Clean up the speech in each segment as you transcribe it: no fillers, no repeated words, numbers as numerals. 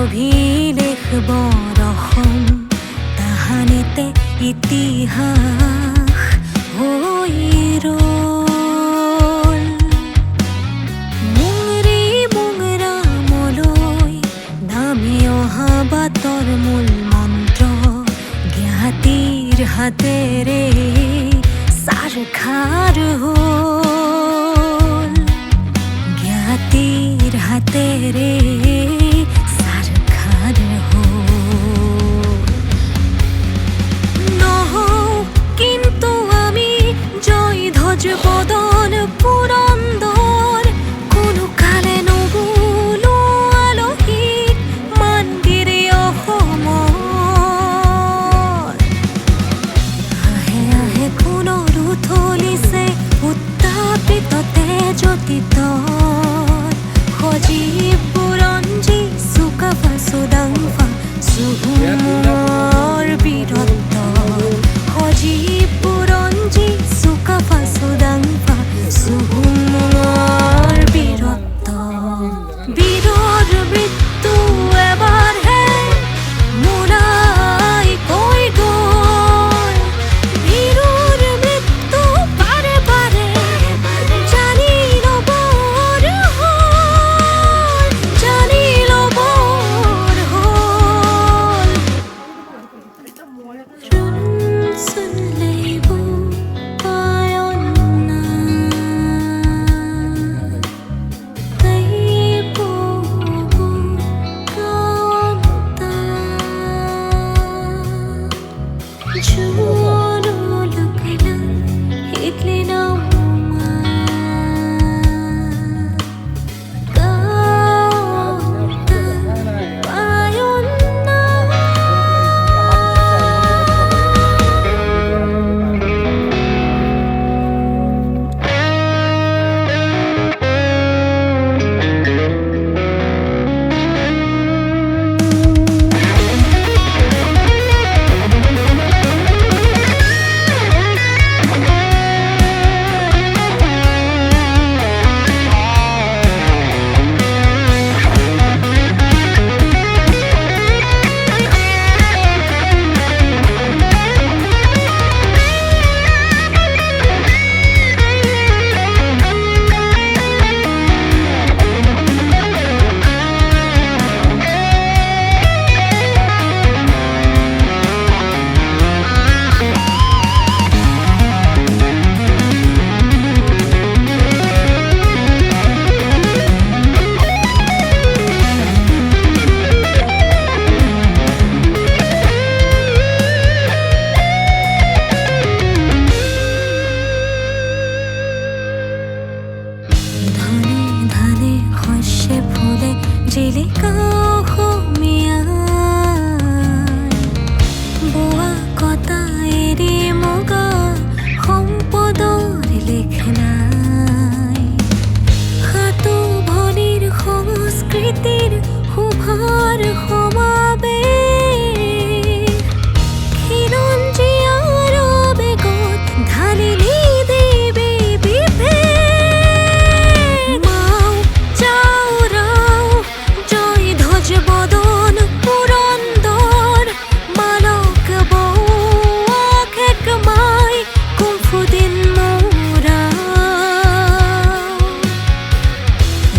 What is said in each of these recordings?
অভিলেখ বৰষম তাহানিতে ইতিহাস হৈ ৰল মুংৰি মুংৰামলৈ নামি অহা বাটৰ মূল মন্ত্ৰ জ্ঞাতিৰ হাতেৰে সাৰখাৰ হ'ল জ্ঞাতিৰ হাতেৰে বদন পুৰন্দৰ কোনো কালে নগলো আলহীক মানগিৰি অসমত আহে আহে সোণৰ উথলিছে উত্তাপিত তেজতীত সজীৱ বুৰঞ্জী চুকাফা চুদাংফা চুহুমৰ বীৰত্ব সজীৱ বুৰঞ্জী চুকাফা চুদাংফা চুহুমৰ বীৰত্ব বীৰৰ মৃত্যু এবাৰহে মোনাই কৈ গ'ল বীৰৰ মৃত্যু বাৰে বাৰে জানি ল'বৰ হ'ল জানি ল'বৰ হ'ল জিলিকা অসমীয়াই বোৱা কটা এৰি মুগা সম্পদৰ লেখ নাই সাতো ভনীৰ সংস্কৃতিৰ শোভাৰ সমাবেশ খিৰঞ্জীয়াৰ বেগত ঢালিলি দেৱী বিভেদ বদন পুৰন্দৰ মালক বৌক একমাই কুমফুদিন মোৰা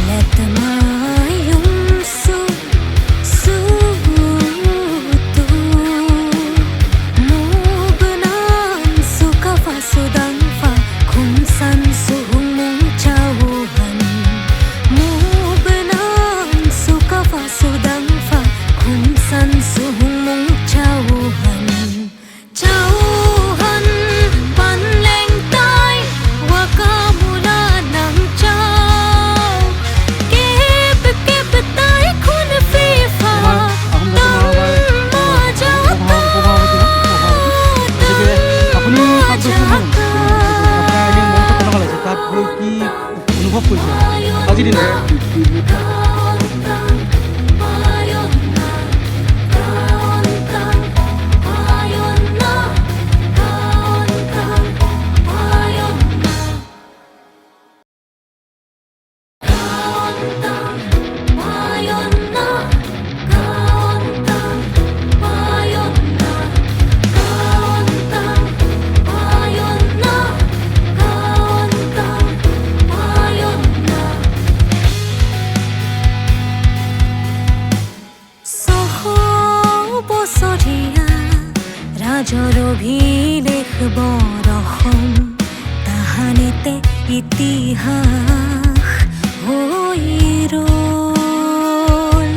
লেতমায়ুম সুতু মুবনান চুকাফা চুদাংফা খুমচান চুহুমুং চাওহান মুবনান চুকাফা চুদাংফা খুমচান চুহুমুং চাওহান চাওহান পানলেং তাই ৱাকামুলা নাং চাও কেপ কেপ তাই খুন ফিফা আজিৰ দিনা ৰাজৰ অভিলেখ বৰষম তাহানিতে ইতিহাস হৈ ৰল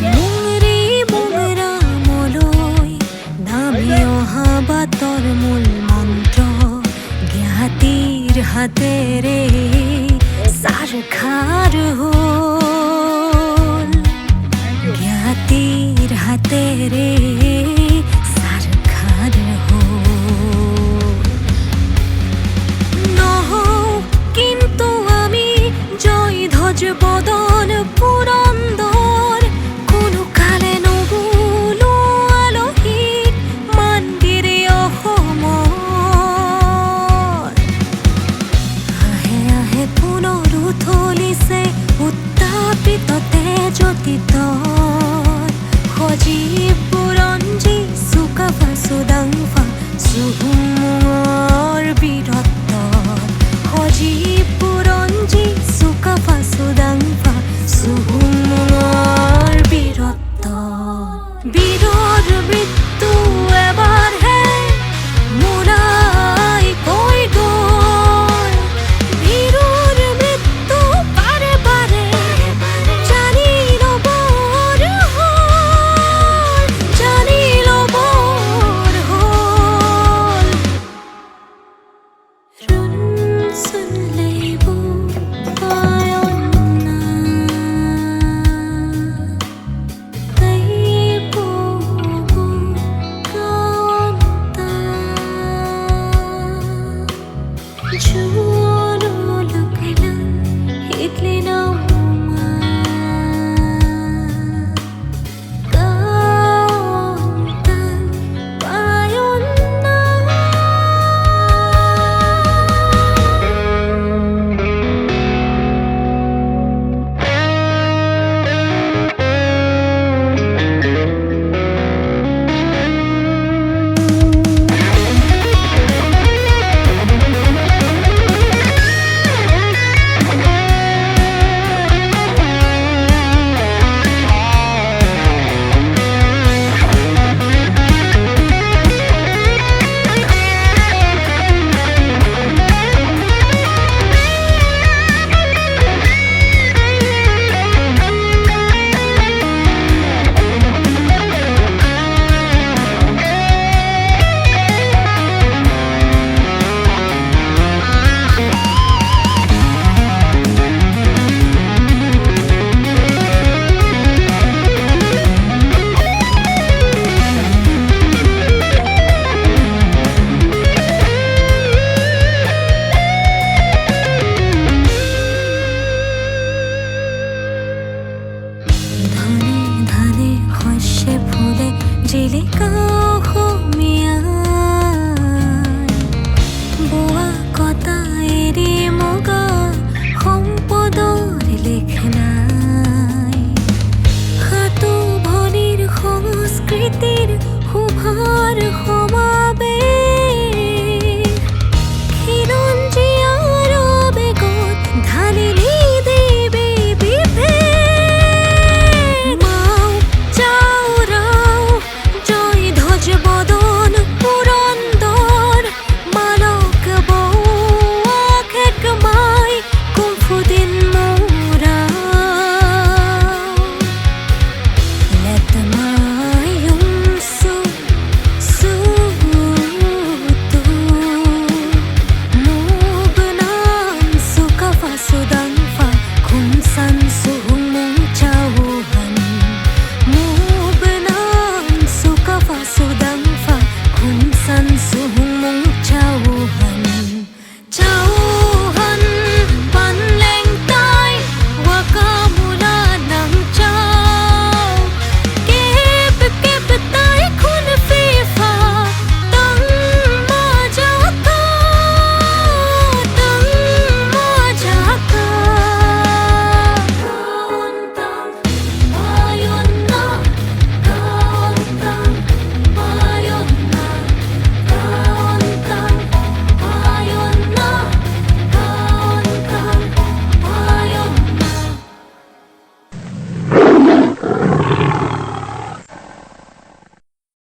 মুংৰি মুংৰামলৈ নামি অহা বাটৰ মূল মন্ত্ৰ জ্ঞাতিৰ হাতেৰে সাৰখাৰ হ'ল জ্ঞাতিৰ হাতেৰে